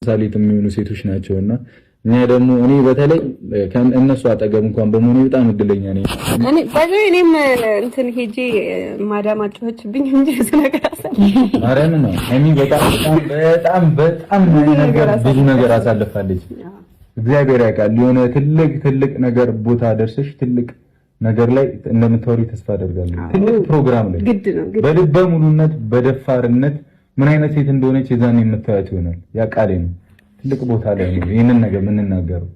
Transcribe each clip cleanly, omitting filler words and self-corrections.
ሳሊት የሚሆኑ ሴቶች ናቸውና እኛ ደግሞ እኔ በተለይ ከእነሱ አጠገብ እንኳን በመሆኔ በጣም እድለኛ ነኝ። እኔም እንትን ሄጄ ማዳም አጫወችብኝ እንጂ ነገር ማርያም ነው እኔ በጣም ብዙ ነገር አሳልፋለች። እግዚአብሔር ያውቃል። የሆነ ትልቅ ነገር ቦታ ደርሰሽ ትልቅ ነገር ላይ እንደምታወሪ ተስፋ አደርጋለሁ። ትልቅ ፕሮግራም ላይ በልበ ሙሉነት በደፋርነት ምን አይነት ሴት እንደሆነች የዛኔ የምታያት ይሆናል። ያቃሌ ነው ትልቅ ቦታ ላይ ነው ይሄንን ነገር የምንናገረው።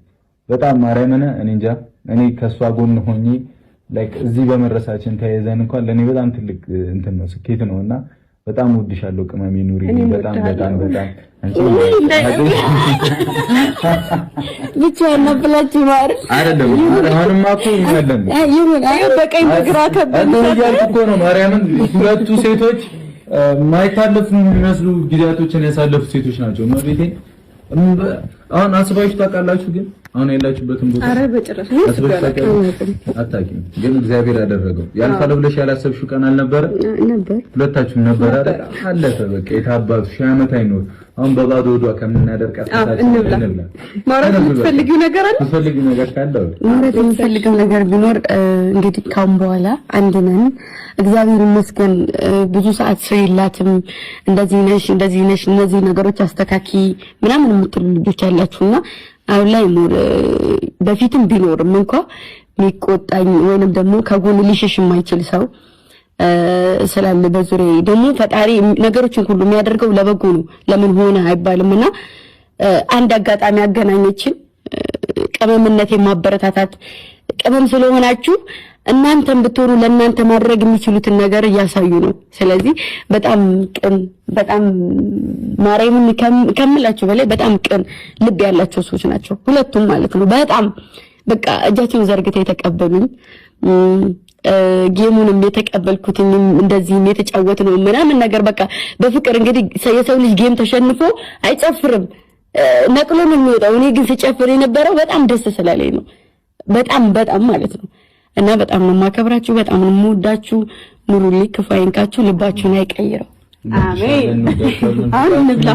በጣም ማርያምን እኔ እንጃ እኔ ከሷ ጎን ሆኜ ላይክ እዚህ በመረሳችን ተያይዘን እንኳን ለኔ በጣም ትልቅ እንትን ነው ስኬት ነውና በጣም ወድሻለሁ ቅመሜ ኑሪ። በጣም አንቺ ብቻ ነብላችሁ ማር አይደለም አሁንማ እኮ ይላል በቀኝ በግራ እኮ ነው ማርያምን ሁለቱ ሴቶች ማይታለፉ የሚመስሉ ጊዜያቶችን ያሳለፉ ሴቶች ናቸው። ማለቴ አሁን አስባችሁ ታውቃላችሁ? ግን አሁን ያላችሁበትን ቦታ አረ በጭራሽ አታውቂም። ግን እግዚአብሔር ያደረገው ያልፋል ብለሽ ያላሰብሽው ቀን አልነበረ? ነበር። ሁለታችሁም ነበር አይደል? አለፈ በቃ። የታባቱ ሺህ ዓመት አይኖር። አሁን በባዶ ወዷ ከምናደርቃት እንብላ። ማለት የምትፈልጊው ነገር አለ? የምትፈልጊው ነገር ካለ ማለት የምትፈልጊው ነገር ቢኖር እንግዲህ ካሁን በኋላ አንድ ነን። እግዚአብሔር ይመስገን። ብዙ ሰዓት ስራ የላትም። እንደዚህ ነሽ እነዚህ ነገሮች አስተካኪ ምናምን የምትሉ ልጆች አላችሁና አሁን ላይ ሞር በፊትም ቢኖርም እንኳን የሚቆጣኝ ወይንም ደግሞ ከጎን ሊሸሽ የማይችል ሰው ስላለ በዙሪያዬ ደግሞ ፈጣሪ ነገሮችን ሁሉ የሚያደርገው ለበጎ ነው። ለምን ሆነ አይባልምና አንድ አጋጣሚ አገናኘችን። ቅመምነት የማበረታታት ቅመም ስለሆናችሁ እናንተም ብትሆኑ ለእናንተ ማድረግ የሚችሉትን ነገር እያሳዩ ነው። ስለዚህ በጣም ቅን በጣም ማርያምን ከምላችሁ በላይ በጣም ቅን ልብ ያላቸው ሰዎች ናቸው ሁለቱም ማለት ነው። በጣም በቃ እጃቸውን ዘርግተው የተቀበሉኝ ጌሙንም የተቀበልኩትኝም እንደዚህም የተጫወትነው ምናምን ነገር በቃ በፍቅር እንግዲህ የሰው ልጅ ጌም ተሸንፎ አይጨፍርም ነቅሎ ነው የሚወጣው። እኔ ግን ስጨፍር የነበረው በጣም ደስ ስላለኝ ነው። በጣም ማለት ነው። እና በጣም ነው ማከብራችሁ፣ በጣም ነው የምወዳችሁ። ኑሩልኝ፣ ክፉ አይንካችሁ፣ ልባችሁን አይቀይረው። አሜን። አሁን እንብላ።